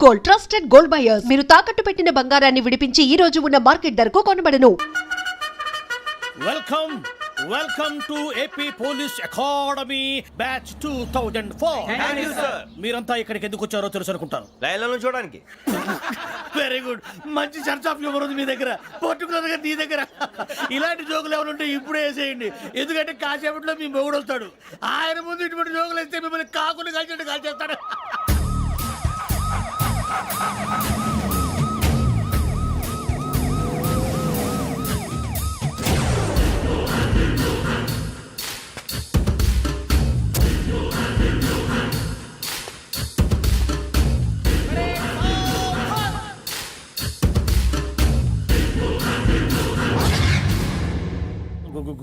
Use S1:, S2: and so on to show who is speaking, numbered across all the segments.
S1: Gold, trusted gold buyers. మీరు తాకట్టు పెట్టిన బంగారాన్ని విడిపించి ఈ రోజు ఉన్న మార్కెట్ ధరకు కొనబడను.
S2: Welcome to AP police academy batch 2004.
S3: Thank you, sir.
S2: మీరంతా ఇక్కడికి ఎందుకు వచ్చారో తెలుసు అనుకుంటాను.
S3: లైన్లో చూడడానికి.
S2: Very good. మంచి చర్చ్ ఆఫ్ హ్యూమర్ ఉంది మీ దగ్గర, పర్టికులర్ గా నీ దగ్గర. ఇలాంటి జోకులు ఏమైనా ఉంటే ఇప్పుడే వేసేయండి, ఎందుకంటే కాసేపట్లో మీ మొగుడు వస్తాడు. ఆయన ముందు ఇటువంటి జోకులు వేస్తే మిమ్మల్ని కాకులు కాల్చేట్టు కాల్చేస్తాడు.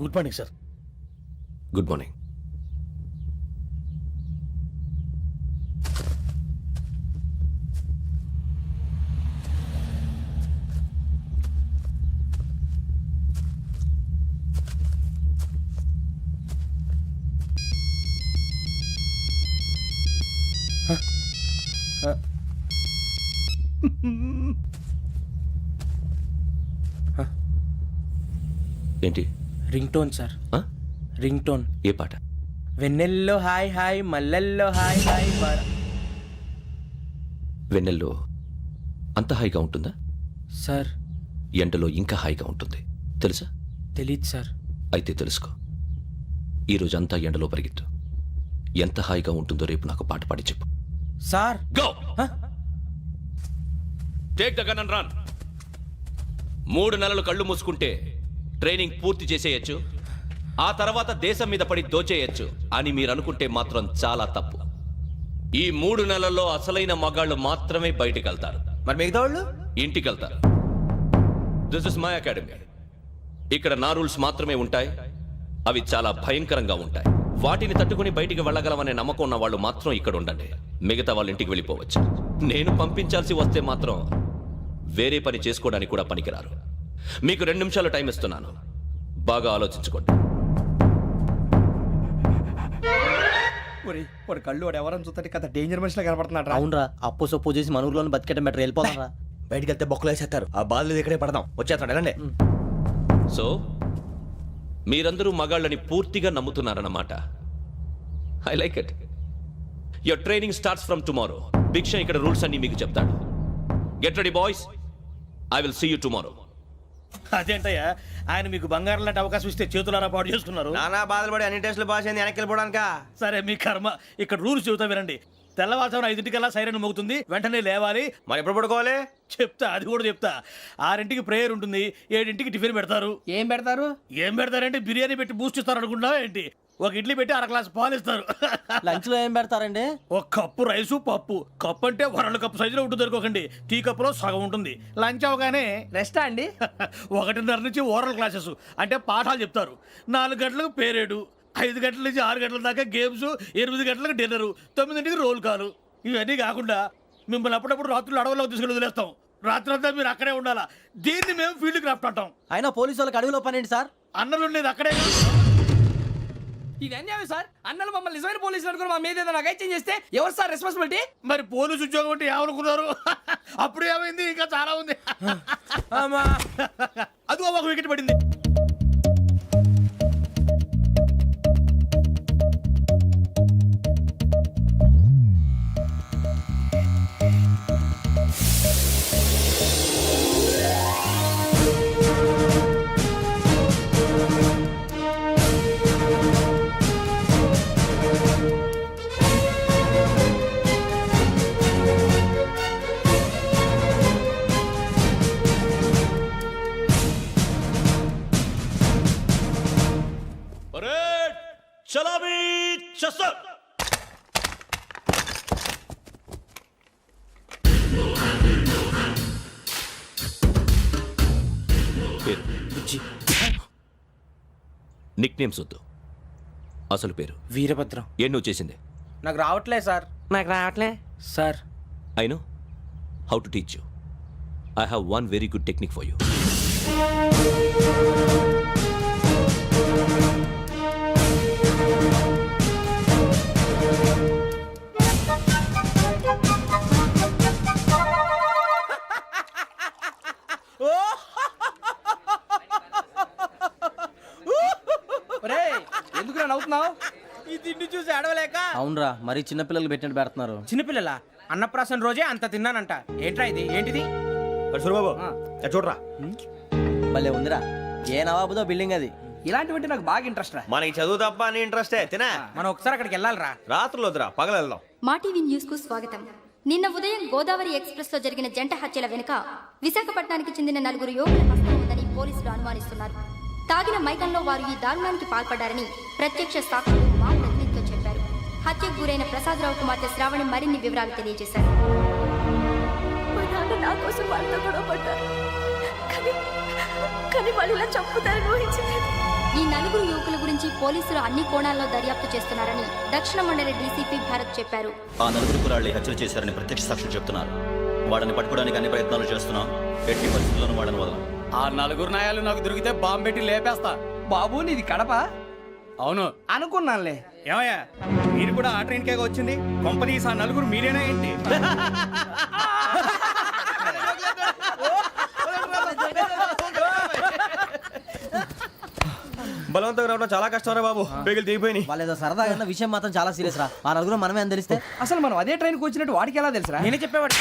S2: Good morning sir.
S3: Good morning. ఏంటి?
S4: Ringtone sir. Ringtone.
S3: ఏ పాట?
S4: వెన్నెల్లో హాయ్ హాయ్ మల్లెల్లో హాయ్ హాయ్
S3: వెన్నెల్లో అంత హాయిగా ఉంటుందా?
S4: సార్
S3: ఎండలో ఇంకా హాయిగా ఉంటుంది తెలుసా?
S4: తెలీదు సార్.
S3: అయితే తెలుసుకో. ఈరోజు అంతా ఎండలో పరిగెత్తు. ఎంత హాయిగా ఉంటుందో రేపు నాకు పాట పాడి చెప్పు.
S4: Sir
S3: go. Take the gun and run. 3 నెలలు కళ్ళు మూసుకుంటే ట్రైనింగ్ పూర్తి చేసేయచ్చు, ఆ తర్వాత దేశం మీద పడి దోచేయచ్చు అని మీరు అనుకుంటే మాత్రం చాలా తప్పు. ఈ 3 నెలల్లో అసలైన మగాళ్ళు మాత్రమే బయటికి వెళ్తారు.
S4: మరి మిగతా వాళ్ళు
S3: ఇంటికి వెళ్తారు. This is my academy. ఇక్కడ నా రూల్స్ మాత్రమే ఉంటాయి. అవి చాలా భయంకరంగా ఉంటాయి. వాటిని తట్టుకుని బయటికి వెళ్ళగలమనే నమ్మకం ఉన్న వాళ్ళు మాత్రం ఇక్కడ ఉండండి. మిగతా వాళ్ళు ఇంటికి వెళ్ళిపోవచ్చు. నేను పంపించాల్సి వస్తే మాత్రం వేరే పని చేసుకోవడానికి కూడా పనికిరారు. మీకు 2 నిమిషాలు టైం ఇస్తున్నాను, బాగా ఆలోచించుకోండి.
S4: వాడు కళ్ళు వాడు ఎవరని చూస్తే కదా డేంజర్ మనిషిలో కనపడుతున్నాడు.
S5: అవునరా, అప్పు సొప్పు చేసి మన ఊర్లో బతికేయడం బెటర్. వెళ్ళిపోతారా?
S4: బయటికి వెళ్తే బొక్కలు వేసేస్తారు. ఆ బాధలు ఇక్కడే పడదాం. వచ్చేస్తాడు వెళ్ళండి.
S3: సో మీరందరూ మగాళ్ళని పూర్తిగా నమ్ముతున్నారన్నమాట. I like it. Your training starts from tomorrow. Bhiksha ఇక్కడ రూల్స్ అన్ని మీకు చెప్తాడు. Get ready boys, I will see you tomorrow.
S2: అదేంటయ్యా, ఆయన మీకు బంగారం లాంటి అవకాశం ఇస్తే చేతులారా పాటు చేసుకున్నారు.
S4: నానా బాధలు పడి అన్ని టెస్టులు పాస్ అయింది, వెనక్కి వెళ్ళిపోవడానికా?
S2: సరే మీ కర్మ. ఇక్కడ రూల్స్ చెబుతా వినండి. తెల్లవారుజామున 5 సైరన్ మోగుతుంది, వెంటనే లేవాలి.
S4: మరి ఎప్పుడు పడుకోవాలి?
S2: చెప్తా, అది కూడా చెప్తా. 6 ప్రేయర్ ఉంటుంది, 7 టిఫిన్ పెడతారు.
S4: ఏం పెడతారు?
S2: ఏం పెడతారంటే బిర్యానీ పెట్టి బూస్ట్ ఇస్తారు అనుకుంటున్నావా ఏంటి? ఒక ఇడ్లీ పెట్టి 1 గ్లాస్ పాలు ఇస్తారు.
S5: లంచ్ లో ఏం పెడతారండి?
S2: ఒక కప్పు రైసు పప్పు. కప్పు అంటే 1 కప్పు సైజులో ఉంటుంది అనుకోకండి. టీ కప్పులో సగం ఉంటుంది. లంచ్ అవగానే
S4: రెస్టా అండి?
S2: 1:30 నుంచి ఓరల్ క్లాసెస్ అంటే పాఠాలు చెప్తారు. 4 గంటలకు పేరేడు, 5 గంటల నుంచి 6 గంటల దాకా గేమ్స్, 8 గంటలకు డిన్నరు, 9ంటికి రోల్ కాలు. ఇవన్నీ కాకుండా మిమ్మల్ని అప్పుడప్పుడు రాత్రులు అడవుల్లో తీసుకెళ్ళి వదిలేస్తాం. రాత్రంతా మీరు అక్కడే ఉండాలా. దీన్ని మేము ఫీల్డ్ క్రాఫ్ట్ అంటాం.
S5: అయినా పోలీసు వాళ్ళకి అడవిలో పని ఏంటి సార్?
S2: అన్నలు ఉండేది అక్కడే.
S6: ఇది అన్యాయం సార్. అన్నలు మమ్మల్ని నిజమైన పోలీసులు అనుకుని మా మీద ఏదైనా చేంజ్ చేస్తే ఎవరు సార్ రెస్పాన్సిబిలిటీ?
S2: మరి పోలీసు ఉద్యోగం అంటే ఏమనుకున్నారు? అప్పుడు ఏమైంది, ఇంకా చాలా ఉంది. అది ఒక వికెట్ పడింది.
S3: చలాబీ చసర్. పేరు నిక్ నేమ్స్ వద్దు, అసలు పేరు.
S4: వీరభద్రం.
S3: ఏం నువ్వు చేసింది?
S4: నాకు రావట్లే సార్.
S6: నాకు రావట్లే
S4: sir.
S3: I know how to teach you. I have one very good technique for you.
S5: మరి చిన్నపిల్లలు పెట్టినట్టు పెడుతున్నారు.
S6: చిన్నపిల్లల అన్నప్రాసన రోజే అంత తిన్నానంట. ఏంట్రా ఇది? ఏంటిది?
S4: సూరిబాబు చూడరా,
S5: భలే ఉందిరా. ఏ నవాబుదో బిల్డింగ్ అది.
S6: ఇలాంటివంటే నాకు బాగా ఇంట్రెస్ట్ రా.
S4: మనకి చదువు తప్ప అని ఇంట్రెస్టే తినా.
S6: మనం ఒకసారి అక్కడికి వెళ్ళాలిరా.
S4: రాత్రులు వద్దురా, పగలు వెళ్దాం.
S7: మా టీవీ న్యూస్ కు స్వాగతం. నిన్న ఉదయం గోదావరి ఎక్స్ప్రెస్ లో జరిగిన జంట హత్యల వెనుక విశాఖపట్నానికి చెందిన 4 యువకుల హస్తం ఉందని పోలీసులు అనుమానిస్తున్నారు. తాగిన మైకంలో వారు ఈ దారుణానికి పాల్పడ్డారని ప్రత్యక్ష సాక్షులు మా ప్రతినిధితో చెప్పారు. హత్యకు గురైన ప్రసాదరావు కుమార్తె శ్రావణి మరిన్ని వివరాలు తెలియజేశారు.
S8: మా నాన్న నా కోసం వాళ్ళతో గొడవ పడ్డారు, కానీ వాళ్ళు ఇలా చంపుతారని ఊహించలేదు.
S7: ఈ 4 యువకుల గురించి పోలీసులు అన్ని కోణాల్లో దర్యాప్తు చేస్తున్నారని దక్షిణ మండలి డీసీపీ భరత్ చెప్పారు.
S9: ఆ 4 కురాళ్ళు హత్యలు చేశారని ప్రత్యక్ష సాక్షులు చెప్తున్నారు. వాళ్ళని పట్టుకోవడానికి అన్ని ప్రయత్నాలు చేస్తున్నాం. ఎట్టి పరిస్థితుల్లోనూ వాళ్ళని వదలం.
S6: ఆ 4 నాయాలు నాకు దొరికితే బాంబు పెట్టి లేపేస్తా. బాబు నీది కడప? అవును అనుకున్నానులే.
S2: ఏమయ్యా మీరు కూడా ఆ ట్రైన్ కేగా వచ్చింది? కంపెనీస్ ఆ 4 మీరేనా ఏంటి?
S4: బలవంతంగా రావడం చాలా కష్టం రా బాబు, పేగులు తీగిపోయినాయి.
S5: వాళ్ళేదో సరదాగా విషయం మాత్రం చాలా సీరియస్ రా. ఆ నలుగురు మనమే అని తెలిస్తే
S6: అసలు మనం అదే ట్రైన్కి వచ్చినట్టు వాడికి ఎలా తెలుసురా? నేనే చెప్పేవాడు.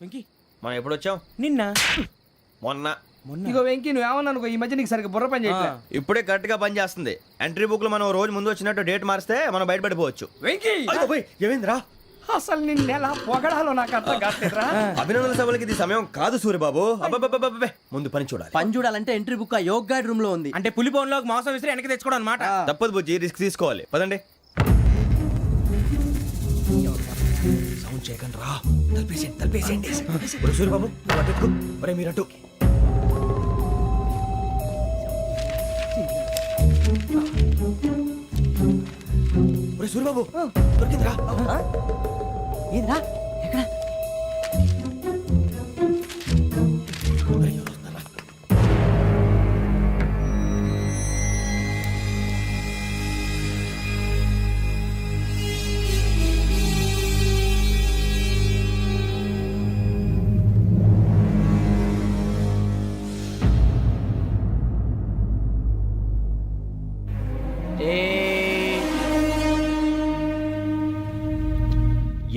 S6: వెంకీ
S4: మనం ఎప్పుడు వచ్చాం?
S6: నిన్న
S4: మొన్న.
S6: ఇగో వెంకీ నువ్వేమన్నా అనుకో, ఈ మధ్య నీకు సరిగ్గా బుర్ర పని చేయట్లే.
S4: ఇప్పుడే కరెక్ట్ గా పని చేస్తుంది. ఎంట్రీ బుక్ లో మనం రోజు ముందు వచ్చినట్టు డేట్ మారిస్తే మనం బయటపడిపోవచ్చు.
S6: వెంకీ
S4: ఏమైందిరా?
S6: అసలు నిన్న ఎలా పొగడాలో నాకు అర్థం కాట్లేదురా.
S4: అభినందన సభలకి ఇది సమయం కాదు సూర్యబాబు. అబ్బబ్బబ్బబ్బబ్బే, ముందు పని చూడాలి.
S5: పని చూడాలంటే ఎంట్రీ బుక్ ఆ యోగ్ గైడ్ రూమ్ లో ఉంది.
S6: అంటే పులి బోన్లోకి మాంసం విసిరి వెనక్కి తెచ్చుకోవడం అనమాట.
S4: తప్పదు బుజ్జి, రిస్క్ తీసుకోవాలి. పదండి. సౌండ్ చేయకండి రా. తలపేసేయండి. ఒరే సూర్యబాబు నువ్వు అటు ఎక్కు. ఒరే మీరు అటు. ఒరే సూర్యబాబు దొరికిందిరా.
S5: ఏంద్రా ఎక్కడ?
S4: ఒరే, ఎవరు వస్తున్నారా?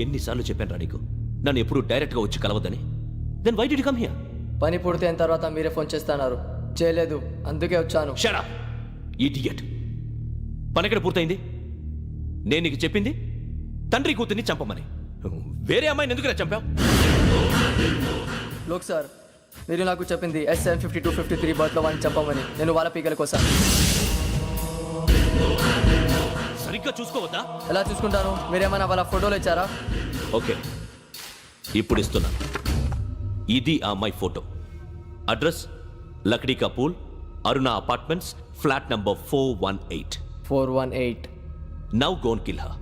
S3: ఎన్నిసార్లు చెప్పాను నీకు నన్ను ఎప్పుడు డైరెక్ట్ గా వచ్చి కలవద్దని? Then why did you come here?
S10: పని పూర్తయిన తర్వాత మీరే ఫోన్ చేస్తున్నారు. చేయలేదు, అందుకే వచ్చాను.
S3: Shut up idiot. పని ఎక్కడ పూర్తయింది? నేను నీకు చెప్పింది తండ్రి కూతుర్ని చంపమని. వేరే అమ్మాయిని ఎందుకు చంపావు?
S10: లోక్ సార్, మీరు నాకు చెప్పింది SN 5253 బర్త్లో వాడిని చంపమని. నేను వాళ్ళ పీకల కోసం.
S3: సరిగ్గా చూసుకోవద్దా?
S10: ఎలా చూసుకుంటాను? మీరేమైనా వాళ్ళ ఫోటోలు ఇచ్చారా?
S3: ఓకే, ఇప్పుడు ఇస్తున్నాను. ఇది ఆ అమ్మాయి ఫోటో. అడ్రస్ లక్డీ కా pool, Aruna apartments, flat number 418.
S10: 418.
S3: Now go and kill her.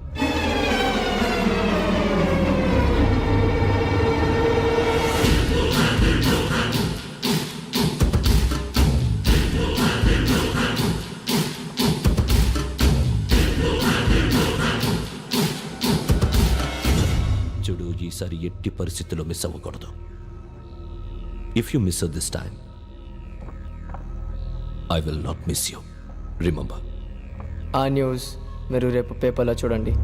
S3: చూడు, ఈసారి ఎట్టి పరిస్థితుల్లో మిస్ అవ్వకూడదు. If you miss this time I will not miss you. Remember.
S10: ఆ న్యూస్ మీరు రేపు పేపర్లో చూడండి.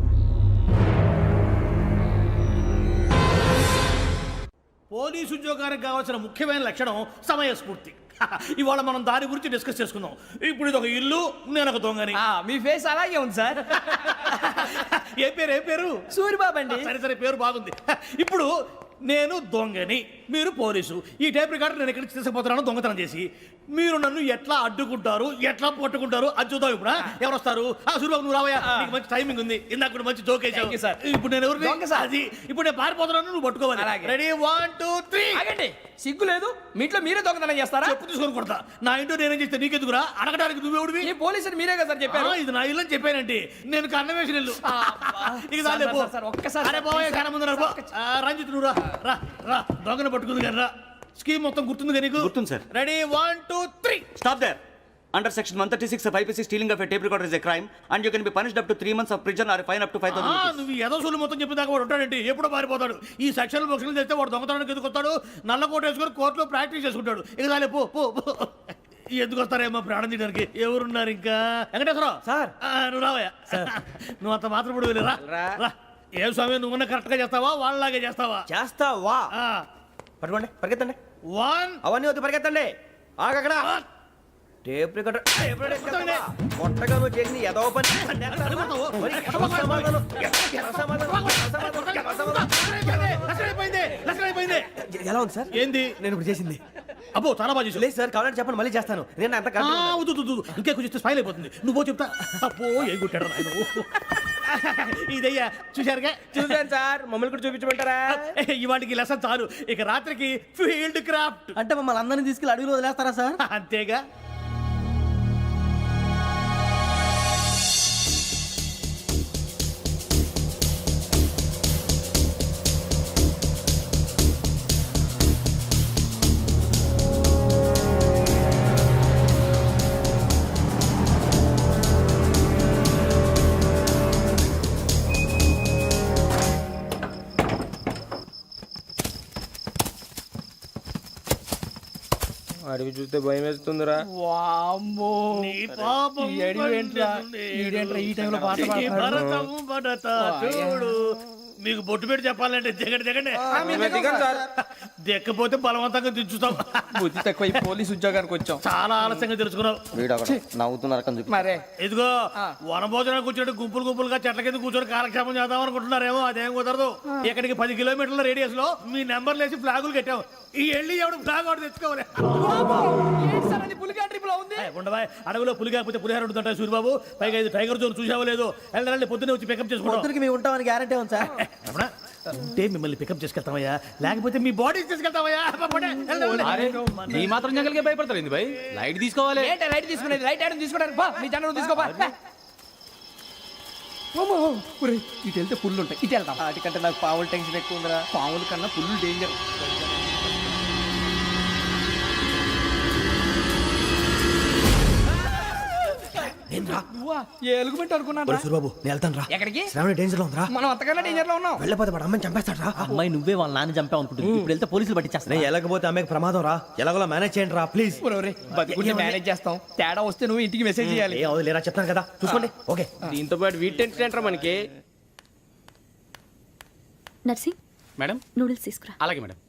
S2: పోలీసు ఉద్యోగానికి కావాల్సిన ముఖ్యమైన లక్షణం సమయస్ఫూర్తి. ఇవాళ మనం దాని గురించి డిస్కస్ చేసుకుందాం. ఇప్పుడు ఇది ఒక ఇల్లు, నేను ఒక దొంగని.
S6: మీ ఫేస్ అలాగే ఉంది సార్.
S2: ఏ పేరు?
S6: సూరిబాబు అండి.
S2: సరే పేరు బాగుంది. ఇప్పుడు నేను దొంగని, మీరు పోలీసు. ఈ టైప్ రికార్డు నేను ఎక్కడికి తీసుకుపోతున్నాను దొంగతనం చేసి. మీరు నన్ను ఎట్లా అడ్డుకుంటారు, ఎట్లా పట్టుకుంటారు అది చూద్దాం. ఇప్పుడు ఎవరు వస్తారు? సూరిబాబు నువ్వు రావయ్యా, నీకు మంచి టైమింగ్ ఉంది. ఇందాక కూడా మంచి జోక్ వేసావు సార్. ఇప్పుడు నేను ఎవరు?
S6: దొంగ సార్.
S2: అది ఇప్పుడు నేను పారిపోతున్నాను, నువ్వు పట్టుకోవాలి. రెడీ 1 2 3.
S6: ఆగండి, సిగ్గు లేదు? మీ ఇంట్లో మీరే దొంగతనం చేస్తారా?
S2: చెప్పు తీసుకొని కొడతా. నా ఇంట్లో నేనేం చేస్తే నీకెందుకురా? అడగడానికి నువ్వెవడివి?
S6: ఈ పోలీసులు మీరే కదా సార్ చెప్పారు.
S2: ఇది నా ఇల్లు అని చెప్పానండి. నేను కన్న వేసిన ఇల్లు. ఇక చాలే పో.
S6: ఒక్కసారి
S2: అరే బావయ్య, కన్న ముందు రా. రంజిత్ నువ్వు రా. దొంగను పట్టుకుంది కానీ రా. స్కీమ్ మొత్తం గుర్తుంది నీకు?
S9: గుర్తుంది sir.
S2: Ready 1 2 3.
S9: Stop there. Under section 136 of IPC, stealing of a tape recorder is a crime and you can be punished up to 3 months of prison or a fine up to 5,000 rupees.
S2: నువ్వు ఏదో సూలు మొత్తం చెప్పిన దాకా వాడు ఉంటాడండి. ఎప్పుడో పారిపోతాడు. ఈ సెక్షన్ బొక్షన్లు చేస్తే వాడు దొంగతనానికి ఎందుకు వస్తాడు? నల్ల కోట వేసుకొని కోర్టులో ప్రాక్టీస్ చేసుకుంటాడు. ఇక చాలే పో. ఎందుకు వస్తారేమో ప్రాణం తీయడానికి. ఎవరున్నారు ఇంకా? వెంకటేశ్వరరావు
S6: సార్.
S2: నువ్వు రావయ్యా. నువ్వు అంత మాత్రం ఇప్పుడు రా. ఏ స్వామి నువ్వు కరెక్ట్ గా చేస్తావా వాళ్ళలాగే చేస్తావా?
S4: చేస్తావా? పట్టుకోండి, పరిగెత్తండి.
S2: 1
S4: అవన్నీ వద్దు, పరిగెత్తండి. ఆగక్కడ. టేప్ రికార్డర్ కొట్టగా నువ్వు చేసిన ఏదో పని. ఎలా ఉంది సార్?
S2: ఏంది?
S4: నేను ఇప్పుడు చేసింది.
S2: అబ్బో చాలా బాగా చేసావు.
S4: లేదు సార్, కావాలంటే చెప్పండి, మళ్ళీ చేస్తాను. నేను అంత
S2: ఇంకే కొంచెం స్మైల్ అయిపోతుంది. నువ్వు చెప్తా. అబ్బో ఏ గుట్టాడు నాయన. ఇదయ్యా చూశారుగా?
S4: చూసాను సార్, మమ్మల్ని కూడా చూపించమంటారా?
S2: ఇవాటికి లెసన్ చాలు. ఇక రాత్రికి ఫీల్డ్ క్రాఫ్ట్.
S5: అంటే మమ్మల్ని అందరినీ తీసుకెళ్ళి అడుగులో వదిలేస్తారా సార్?
S2: అంతేగా.
S4: అడిగి చూస్తే భయం వేస్తుందిరా.
S6: వామ్మో
S2: నీ పాపం
S6: ఈ అడివి ఏంట్రా? ఈడేంట్రా ఈ టైంలో పాట
S2: ఈ
S6: పాడుతున్నాడు?
S2: భరతం భరత చూడు. మీకు బొట్టు పెట్టి చెప్పాలంటే దిగండి దిగండి. దిక్కపోతే బలవంతంగా దించుతాం.
S6: బుద్ధి తక్కువ ఈ పోలీస్ ఉద్యోగానికి వచ్చాం.
S2: చాలా ఆలస్యంగా తెలుసుకున్నావు.
S5: వీడు అక్కడ నవ్వుతున్నారు కని చెప్పి.
S6: మరే
S2: ఇదిగో వనభోజనానికి కూర్చొని గుంపులు గుంపులుగా చెట్ల కింద కూర్చొని కాలక్షేపం చేద్దాం అనుకుంటున్నారేమో. అదేం కుదరదు. ఇక్కడికి 10 కిలోమీటర్ల రేడియస్ లో మీ నెంబర్లు వేసి ఫ్లాగులు కట్టాం. ఈ వెళ్ళి ఎవడు ఫ్లాగ్ ఒకటి తెచ్చుకోవాలి.
S6: పులిగా ట్రిప్ లో ఉంది.
S2: ఉండవా అడవిలో పులి కాకపోతే పులిహార ఉంటుంటా సూరిబాబు. పైగా ఇది టైగర్ జోన్ చూసావో లేదో. వెళ్ళండి పొద్దున్నే వచ్చి పికప్ చేసుకుంటాం.
S5: పొద్దునకి మేము ఉంటామని గ్యారంటీ ఉంది సార్.
S2: ఉంటే మిమ్మల్ని పికప్ చేసుకెళ్తామయ్యా, లేకపోతే మీ బాడీ తీసుకెళ్తామయ్యా.
S6: ఈ మాత్రం జంగల్కే భయపడతారు భయ్. లైట్ తీసుకోవాలి. లైట్ తీసుకునేది లైట్ ఆడని తీసుకోవడానికి బా మీ జంగల్ తీసుకోబా. ఇటు వెళ్తే పుల్లు ఉంటాయి, ఇటు వెళ్తాం.
S5: వాటికంటే నాకు పావులు టెన్షన్ ఎక్కువ ఉందిరా.
S6: పాముల కన్నా పుల్లు డేంజర్. ఎలుగుబెట్టి అనుకున్నాను.
S4: సూరిబాబు నేను వెళ్తాను రా.
S6: ఎక్కడికి?
S4: శ్రావణి డేంజర్ లో ఉందిరా.
S6: మనం అంతకన్నా డేంజర్ లో ఉన్నాం.
S4: వెళ్ళపోతే వాడు అమ్మని చంపేస్తాడు రా.
S5: అమ్మాయి నువ్వే వాళ్ళ నాన్న చంపావు అనుకుంటుంది. ఇప్పుడు వెళ్తే పోలీసులు పట్టించేస్తా.
S4: నేను వెళ్ళకపోతే అమ్మాయికి ప్రమాదం రా. ఎలాగోలా మేనేజ్ చేయండి రా ప్లీజ్.
S6: బతుకుంటే మేనేజ్ చేస్తాం. తేడా వస్తే నువ్వు ఇంటికి మెసేజ్ చేయాలి.
S4: ఏ అవదు లేరా, చెప్తాను కదా, చూసుకోండి. ఓకే.
S6: దీంతో పాటు వీటి టెంట్ మనకి.
S8: నర్సింగ్
S6: మేడం
S8: నూడిల్స్ తీసుకురా.
S6: అలాగే మేడం.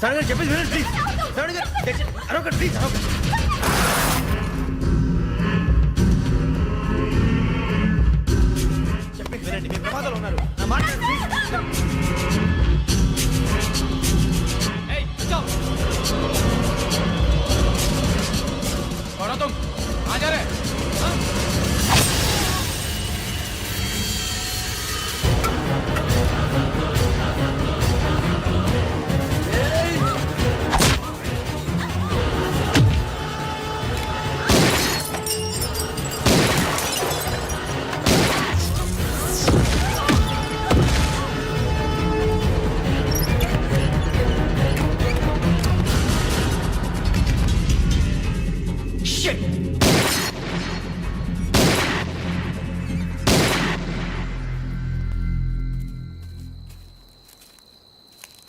S4: శ్రావణి చెప్పేసి వినండి ప్లీజ్. శ్రావణి గారు అరొకటి ప్లీజ్, అరొకటి. చెప్పేసి వినండి, మీరు ప్రమాదాలు ఉన్నారు. నా మాట వినండి, ప్లీజ్.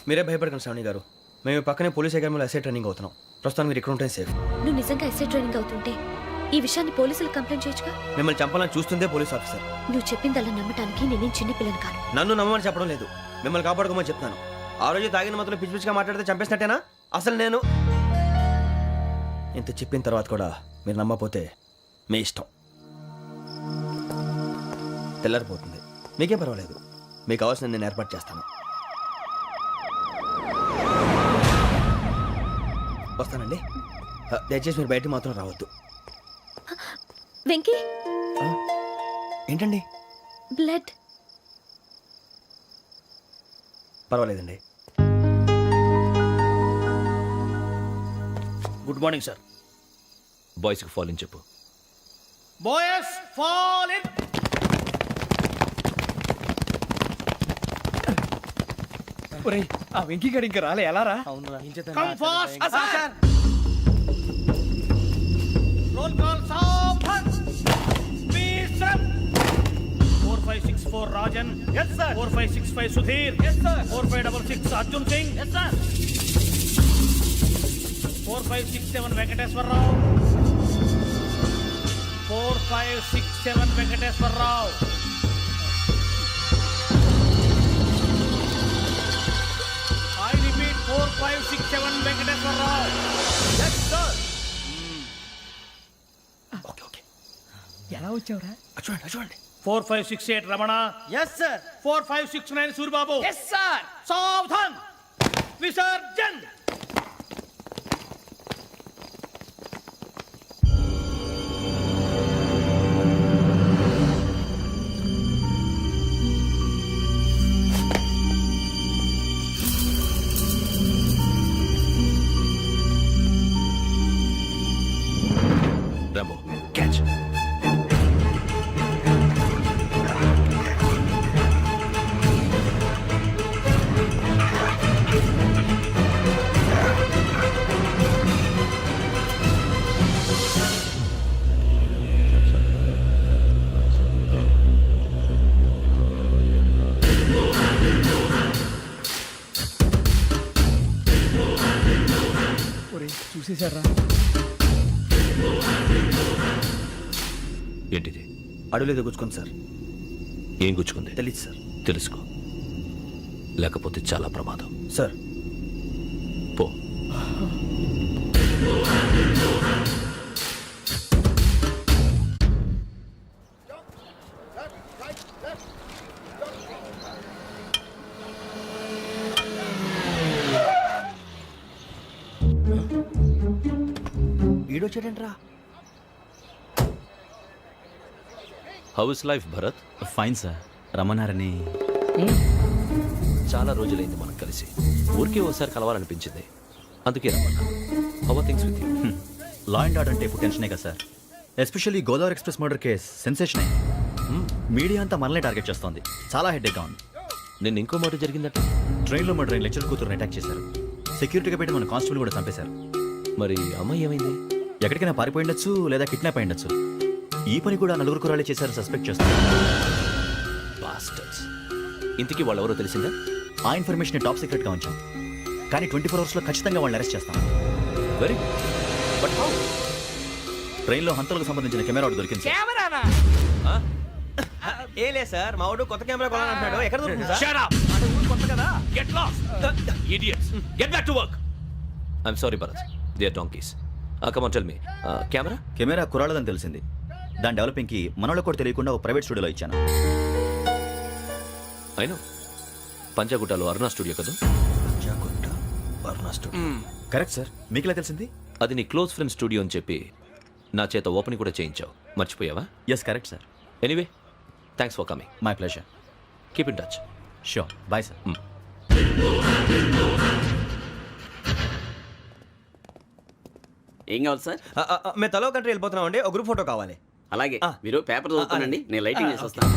S4: మీరే భయపడకండి శ్రావణి గారు. మేము పక్కనే పోలీస్ అకాడమీలో ఎస్ఐ ట్రైనింగ్ అవుతున్నాం. ప్రస్తుతం మీరు ఇక్కడ ఉంటే సేఫ్.
S8: నువ్వు నిజంగా ఎస్ఐ ట్రైనింగ్ అవుతుంటే ఈ విషయాన్ని పోలీసులకు కంప్లైంట్ చేయొచ్చుగా.
S4: మిమ్మల్ని చంపాలని చూస్తుందే పోలీస్ ఆఫీసర్.
S8: నువ్వు చెప్పిందల్లా నమ్మటానికి నేనేం చిన్నపిల్లని కాను.
S4: నన్ను నమ్మమని చెప్పడం లేదు, మిమ్మల్ని కాపాడుకోమని చెప్తున్నాను. ఆ రోజు తాగిన మొదలు పిచ్చి పిచ్చిగా మాట్లాడితే చంపేసినట్టేనా? అసలు నేను ఇంత చెప్పిన తర్వాత కూడా మీరు నమ్మపోతే మీ ఇష్టం. తెల్లారిపోతుంది, మీకేం పర్వాలేదు. మీకు కావాల్సిన నేను ఏర్పాటు చేస్తాను. వస్తానండి. దయచేసి మీరు బయటికి మాత్రం రావద్దు.
S8: వెంకీ
S4: ఏంటండి?
S8: బ్లడ్.
S4: పర్వాలేదండి.
S2: Good morning sir.
S3: బాయ్స్కి ఫాల్ ఇన్ చెప్పు.
S2: Boys fall in.
S6: ఒరేయ్ ఆ వెంకీ గడి ఇంకా రాలే ఎలా రా
S2: come fast sir roll call సావధాన్ విశ్రమ్ 4564 Rajan yes sir 4565 Sudheer yes sir 4566 Arjun Singh yes sir 4567 Venkateswararao 4567 Venkateswararao I repeat 4567 Venkateswararao yes sir
S6: okay okay ఎలా వచ్చావురా చూడండి
S2: 4568 Ramana
S5: yes sir
S2: 4569 Suribabu
S6: yes sir
S2: సావధాన్ విసర్జన్
S3: రాంబో క్యాచ్.
S6: ఒరేయ్ చూసేశారా
S3: ఏంటిది?
S9: అడవిలో గుచ్చుకుంది సార్.
S3: ఏం గుచ్చుకుంది?
S9: తెలీదు సార్.
S3: తెలుసుకో, లేకపోతే చాలా ప్రమాదం.
S9: సార్
S3: పో.
S9: ఈడొచ్చాడేంట్రా?
S3: How is life Bharat?
S9: Fine sir. రమ్మన్నారని.
S3: చాలా రోజులైంది మనం కలిసి. ఊరికే ఓసారి కలవాలనిపించింది, అందుకే రమ్మన్నా. How are things with you?
S9: Law and order అంటే ఇప్పుడు టెన్షనే కదా sir. Especially Godavari express murder case sensation అయింది. మీడియా అంతా మనల్ని టార్గెట్ చేస్తోంది. చాలా హెడ్ఏక్గా ఉంది.
S3: నిన్న ఇంకో మాట జరిగిందట.
S9: ట్రైన్లో మా ట్రైన్ లెక్చర్ కూతురుని అటాక్ చేశారు. సెక్యూరిటీగా పెట్టి మన కానిస్టేబుల్ కూడా చంపేశారు.
S3: మరి అమ్మాయి ఏమైంది?
S9: ఎక్కడికైనా పారిపోయి ఉండొచ్చు, లేదా కిడ్నాప్ అయి ఉండొచ్చు. ఈ పని కూడా నలుగురు కురాలే చేశారు సస్పెక్ట్ చేస్తారు.
S3: బాస్టర్స్. ఇంతకీ వాళ్ళెవరో తెలిసిందా?
S9: ఆ ఇన్ఫర్మేషన్ టాప్ సీక్రెట్ గా ఉంచాం, కానీ 24 hours లో ఖచ్చితంగా వాళ్ళని అరెస్ట్ చేస్తాం.
S3: Very but how?
S9: ట్రైన్లో హంతలకు సంబంధించిన కెమెరా ఒకటి దొరికింది సార్.
S6: కెమెరానా?
S5: ఏ లే సార్, మా వాడు కొత్త కెమెరా కొనాలంటున్నాడు. ఎక్కడ దొరుకుతుంది సార్?
S3: Shut up!
S6: కొత్త కదా
S3: Get lost! Idiots! Get back to work! I'm sorry, Bharat. They are donkeys. Come on, tell me. Camera?
S9: Camera కురాలదని తెలిసింది. దాని డెవలపింగ్ కి మనలో కూడా తెలియకుండా ఒక ప్రైవేట్ స్టూడియోలో ఇచ్చాను.
S3: I know. పంజాగుట్టలో అరుణా స్టూడియో కదా?
S9: Correct sir. మీకు ఎలా తెలిసింది?
S3: అది నీ క్లోజ్ ఫ్రెండ్ స్టూడియో అని చెప్పి నా చేత ఓపెనింగ్ కూడా చేయించావు. మర్చిపోయావా?
S9: Yes correct sir.
S3: Anyway, thanks for coming.
S9: My pleasure.
S3: Keep in touch.
S9: Sure. Bye sir.
S5: ఏం కావాలి సార్?
S10: మేము తలో కంట్రీ వెళ్ళిపోతున్నాం అండి, ఒక గ్రూప్ ఫోటో కావాలి.
S5: అలాగే, మీరు పేపర్ చదువుతానండి, నేను లైటింగ్ చేసి వస్తాను.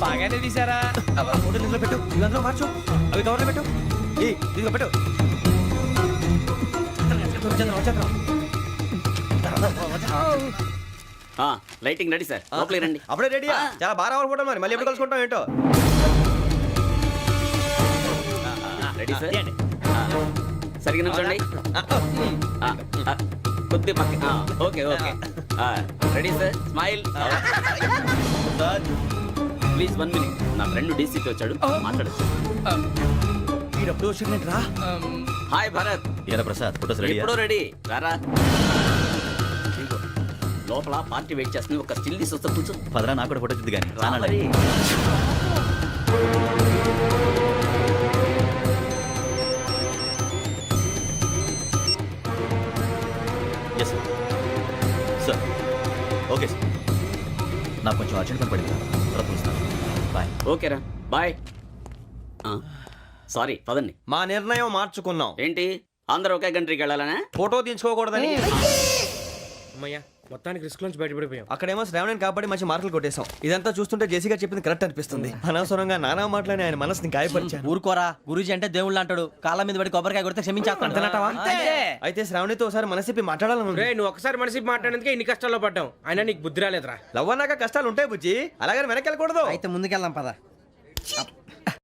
S6: బాగానే తీసారా?
S10: ఫోటో ఇందులో పెట్టు, ఇదంతా మార్చు, అవి కవర్లో పెట్టు. ఇదిగో పెట్టు.
S5: లైటింగ్ రెడీ సార్, లోపలికి రండి.
S10: అప్పుడే రెడీ? చాలా బాగా రావాలి ఫోటో, మరి మళ్ళీ ఎప్పుడు కలుసుకుంటాం ఏంటో.
S5: Ready sir. సరిగ్గా నిల్చోండి. కొద్ది పక్క. Okay okay. Ready sir. Smile. Please 1 minute. నా ఫ్రెండ్ డీసీకి వచ్చాడు, మాట్లాడచ్చు.
S10: ఎప్పుడు వచ్చిందంటరా?
S5: హాయ్ భరత్.
S9: ఏరా ప్రసాద్, ఫోటోస్ రెడీ?
S5: ఎప్పుడో రెడీ. రారా. లోపల పార్టీ వెయిట్ చేస్తుంది, ఒక స్టిల్ తీసి వస్తా, కూర్చో.
S9: పదరా, నాకు కూడా ఫోటో చూద్ది కానీ.
S5: రా మరి.
S9: Yes sir. Sir okay sir. నాకు కొంచెం అర్జెంట్ పని పడింది, తర్వాత చూస్తాను. బాయ్.
S5: ఓకేరా బాయ్. సారీ పదండి.
S4: మా నిర్ణయం మార్చుకున్నాం.
S5: ఏంటి అందరూ ఒకే కంట్రీకి వెళ్ళాలనే?
S4: ఫోటో తీసుకోకూడదని.
S6: అమ్మయ్యా మొత్తానికి రిస్క్ నుంచి బయటపడిపోయాం.
S4: అక్కడేమో శ్రావణిని కాబట్టి మంచి మార్కులు కొట్టేశాం. ఇదంతా చూస్తుంటే జేసీగా చెప్పింది కరెక్ట్ అనిపిస్తుంది. అనవసరంగా నానా మాటలని ఆయన మనసుని గాయపరిచాను.
S5: ఊరుకోరా, గురూజీ అంటే దేవుళ్ళు అంటాడు. కాళ్ళ మీద పడి కొబ్బరికాయ కొడితే క్షమించేస్తాను.
S4: అయితే శ్రావణితో ఒకసారి మనసిప్పి మాట్లాడాలను.
S6: రే నువ్వు ఒకసారి మనిషి మాట్లాడేందుకే ఇన్ని కష్టాల్లో పడ్డాం. అయినా నీకు బుద్ధి రాలేదురా.
S4: లవ్ అన్నాక కష్టాలు ఉంటాయి బుజ్జి, అలాగని వెనక్కి వెళ్ళకూడదు.
S5: అయితే ముందుకెళ్దాం పద.